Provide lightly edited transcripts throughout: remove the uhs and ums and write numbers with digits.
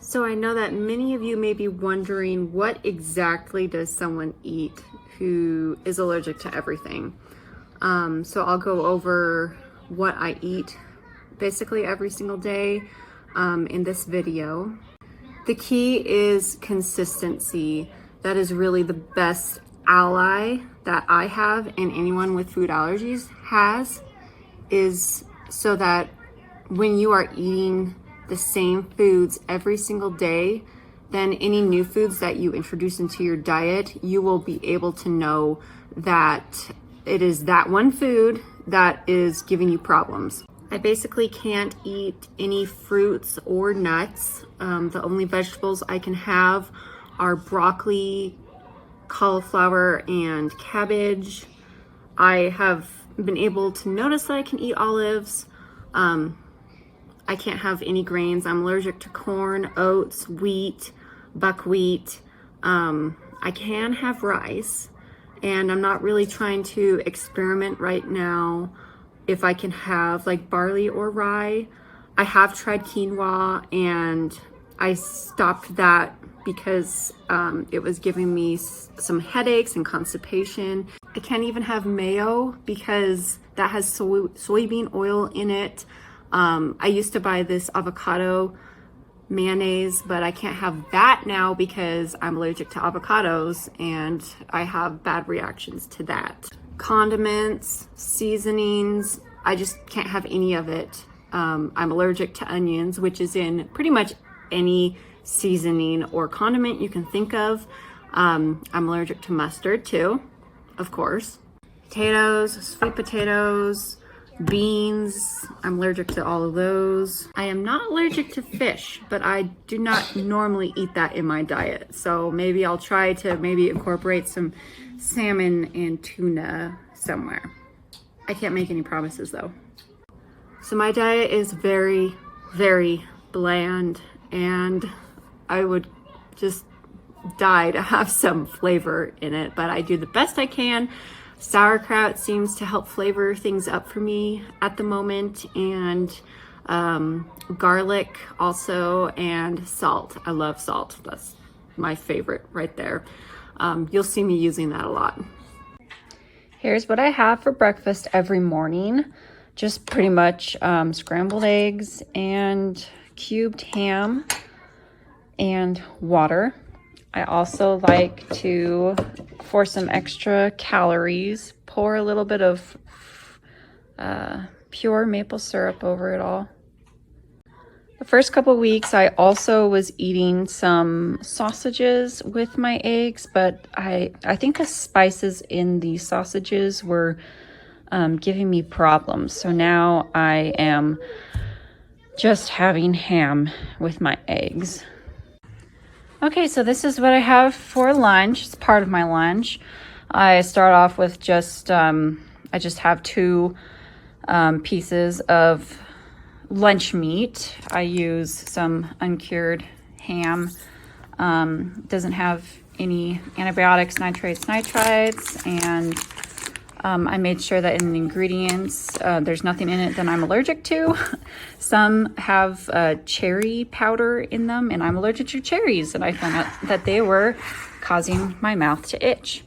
So I know that many of you may be wondering, what exactly does someone eat who is allergic to everything? So I'll go over what I eat basically every single day in this video. The key is consistency. That is really the best ally that I have and anyone with food allergies has, is so that when you are eating the same foods every single day, then any new foods that you introduce into your diet, you will be able to know that it is that one food that is giving you problems. I basically can't eat any fruits or nuts. The only vegetables I can have are broccoli, cauliflower, and cabbage. I have been able to notice that I can eat olives. I can't have any grains. I'm allergic to corn, oats, wheat, buckwheat. I can have rice, and I'm not really trying to experiment right now if I can have like barley or rye. I have tried quinoa and I stopped that because it was giving me some headaches and constipation. I can't even have mayo because that has soybean oil in it. I used to buy this avocado mayonnaise, but I can't have that now because I'm allergic to avocados and I have bad reactions to that. Condiments, seasonings, I just can't have any of it. I'm allergic to onions, which is in pretty much any seasoning or condiment you can think of. I'm allergic to mustard too, of course. Potatoes, sweet potatoes, beans, I'm allergic to all of those. I am not allergic to fish, but I do not normally eat that in my diet. So maybe I'll try to incorporate some salmon and tuna somewhere. I can't make any promises though. So my diet is very, very bland, and I would just die to have some flavor in it, but I do the best I can. Sauerkraut seems to help flavor things up for me at the moment, and garlic also, and salt. I love salt. That's my favorite right there. You'll see me using that a lot. Here's what I have for breakfast every morning. Just pretty much scrambled eggs and cubed ham and water. I also like to, for some extra calories, pour a little bit of pure maple syrup over it all. The first couple weeks, I also was eating some sausages with my eggs, but I think the spices in the sausages were giving me problems. So now I am just having ham with my eggs. Okay, so this is what I have for lunch. It's part of my lunch. I start off with just, I just have two pieces of lunch meat. I use some uncured ham. Doesn't have any antibiotics, nitrates, nitrites, and I made sure that in the ingredients, there's nothing in it that I'm allergic to. Some have cherry powder in them, and I'm allergic to cherries, and I found out that they were causing my mouth to itch.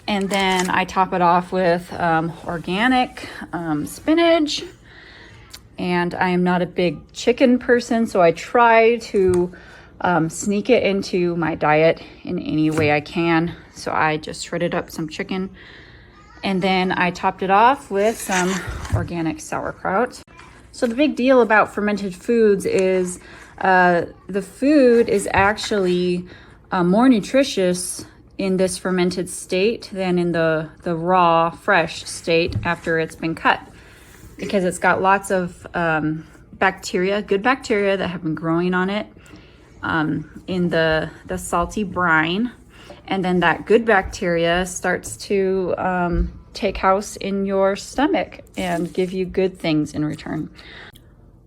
And then I top it off with organic spinach. And I am not a big chicken person, so I try to sneak it into my diet in any way I can. So I just shredded up some chicken, and then I topped it off with some organic sauerkraut. So the big deal about fermented foods is the food is actually more nutritious in this fermented state than in the raw, fresh state after it's been cut, because it's got lots of bacteria, good bacteria that have been growing on it in the salty brine. And then that good bacteria starts to take house in your stomach and give you good things in return.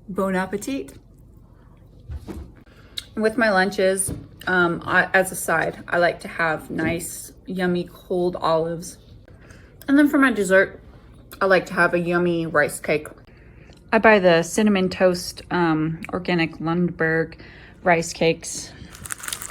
Bon appetit. With my lunches, as a side, I like to have nice, yummy, cold olives. And then for my dessert, I like to have a yummy rice cake. I buy the cinnamon toast organic Lundberg rice cakes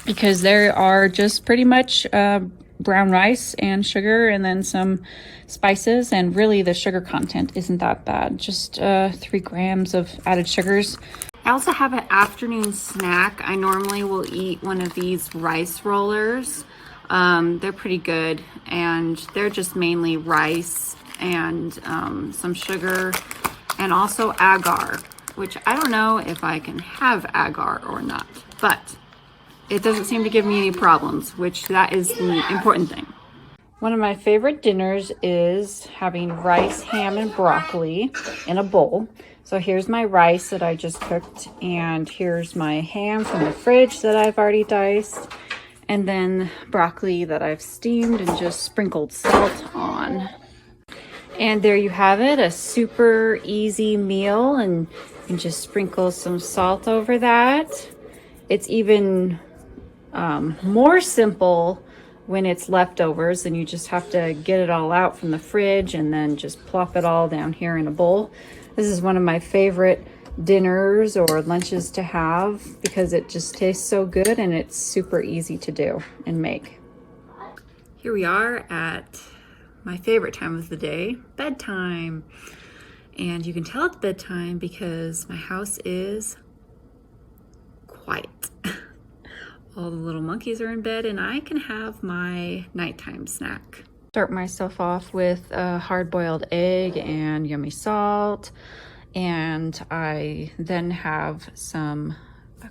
because they are just pretty much brown rice and sugar and then some spices, and really the sugar content isn't that bad, just 3 grams of added sugars. I also have an afternoon snack. I normally will eat one of these rice rollers. They're pretty good, and they're just mainly rice and some sugar and also agar, which I don't know if I can have agar or not, but it doesn't seem to give me any problems, which that is the important thing. One of my favorite dinners is having rice, ham, and broccoli in a bowl. So here's my rice that I just cooked, and here's my ham from the fridge that I've already diced, and then broccoli that I've steamed and just sprinkled salt on. And there you have it, a super easy meal, and you can just sprinkle some salt over that. It's even more simple when it's leftovers, and you just have to get it all out from the fridge and then just plop it all down here in a bowl. This is one of my favorite dinners or lunches to have because it just tastes so good and it's super easy to do and make. Here we are at my favorite time of the day, bedtime. And you can tell it's bedtime because my house is quiet. All the little monkeys are in bed and I can have my nighttime snack. Start myself off with a hard-boiled egg and yummy salt, and I then have some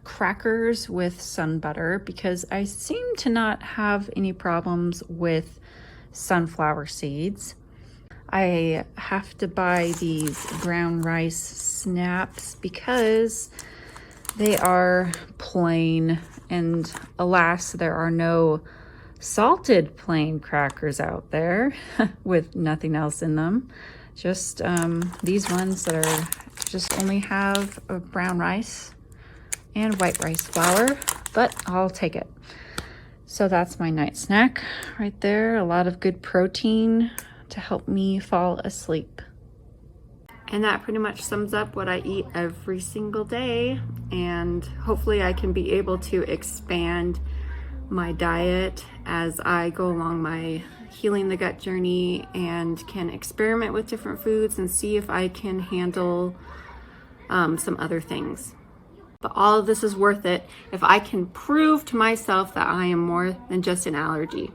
crackers with sun butter because I seem to not have any problems with sunflower seeds. I have to buy these brown rice snaps because they are plain, and alas, there are no salted plain crackers out there with nothing else in them. Just these ones that are just only have brown rice and white rice flour, but I'll take it. So that's my night snack right there. A lot of good protein to help me fall asleep. And that pretty much sums up what I eat every single day. And hopefully I can be able to expand my diet as I go along my healing the gut journey and can experiment with different foods and see if I can handle some other things. But all of this is worth it if I can prove to myself that I am more than just an allergy.